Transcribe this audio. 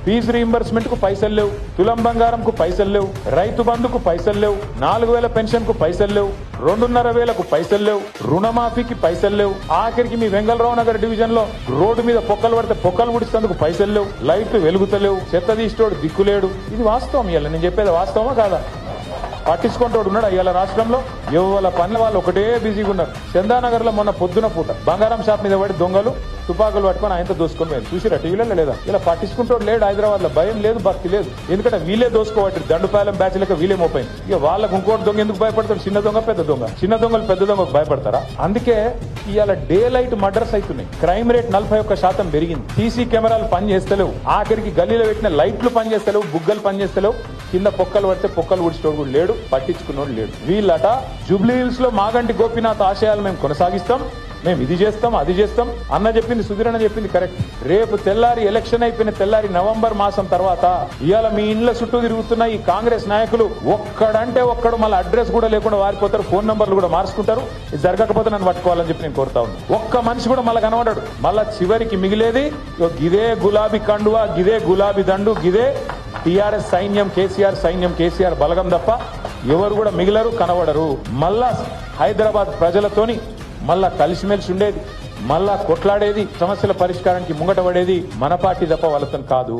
Fee reimbursement కు పైసలు లేవు, తులం బంగారం కు పైసలు లేవు, రైతు బంధుకు పైసలు లేవు, 4000 పెన్షన్ కు పైసలు లేవు, 2,500 పైసలు లేవు, రుణమాఫీకి పైసలు లేవు, ఆఖరికి మీ వెంగళరావు నగర్ డివిజన్ లో రోడ్డు మీద పొక్కలు పడితే పొక్కలు గుడిస్తేందుకు పైసలు లేవు, లైట్లు వెలుగుతలేవు, చెత్త తీసేటోడు దిక్కులేడు. ఇది వాస్తవం. ఇవాళ నేను చెప్పేది వాస్తవమా కాదా? పట్టించుకుంటోడు ఉన్నాడు ఇవాళ రాష్ట్రంలో. ఎవరి పనుల వాళ్ళు ఒకటే బిజీగా ఉన్నారు. చందానగర్ లో మొన్న పొద్దున పూట బంగారం షాప్ మీద పడి దొంగలు తుపాకులు పట్టుకొని ఆయనతో దోసుకొని పోయారు. చూసిరా టీవీలో లేదా? ఇలా పట్టించుకుంటోడు లేడు హైదరాబాద్ లో. భయం లేదు, భక్తి లేదు. ఎందుకంటే వీళ్ళే దోసుకోవట్టు దండుపాలెం బ్యాచ్ లెక్క వీళ్ళే మోపోయింది. ఇక వాళ్ళకు ఇంకోటి దొంగ ఎందుకు భయపడతారు? చిన్న దొంగ పెద్ద దొంగ. చిన్న దొంగలు పెద్ద దొంగకు భయపడతారా? అందుకే ఇవాళ డే లైట్ మర్డర్స్ అవుతున్నాయి. క్రైమ్ రేట్ 41% పెరిగింది. సీసీ కెమెరాలు పనిచేస్తలేవు, ఆఖరికి గల్లీలో పెట్టిన లైట్లు పనిచేస్తలేవు, బుగ్గలు పనిచేస్తలేవు, కింద పొక్కలు పడితే పొక్కలు ఉడిచేటోడు కూడా లేడు, పట్టించుకున్నోడు లేడు. వీళ్ళట జూబ్లీ హిల్స్ లో మాగంటి గోపీనాథ్ ఆశయాలు మేము కొనసాగిస్తాం, మేము ఇది చేస్తాం అది చేస్తాం అన్న చెప్పింది, సుధీరణ చెప్పింది కరెక్ట్. రేపు తెల్లారి ఎలక్షన్ అయిపోయిన తెల్లారి నవంబర్ మాసం తర్వాత ఇవాళ మీ ఇండ్ల చుట్టూ తిరుగుతున్న ఈ కాంగ్రెస్ నాయకులు ఒక్కడంటే ఒక్కడు మళ్ళీ అడ్రస్ కూడా లేకుండా వారిపోతారు, ఫోన్ నంబర్లు కూడా మార్చుకుంటారు. ఇది జరగకపోతే నన్ను పట్టుకోవాలని చెప్పి నేను కోరుతా ఉన్నాను. ఒక్క మనిషి కూడా మళ్ళీ కనబడాడు. మళ్ళా చివరికి మిగిలేది గిదే గులాబీ కండువా, గిదే గులాబీ దండు, గిదే టీఆర్ఎస్ సైన్యం, కేసీఆర్ సైన్యం, కేసీఆర్ బలగం తప్ప ఎవరు కూడా మిగిలరు, కనబడరు. మళ్ళా హైదరాబాద్ ప్రజలతోని మళ్ళా కలిసిమెలిసి ఉండేది, మళ్ళా కొట్లాడేది, సమస్యల పరిష్కారానికి ముంగట పడేది మన పార్టీ తప్ప వాళ్ళతో కాదు.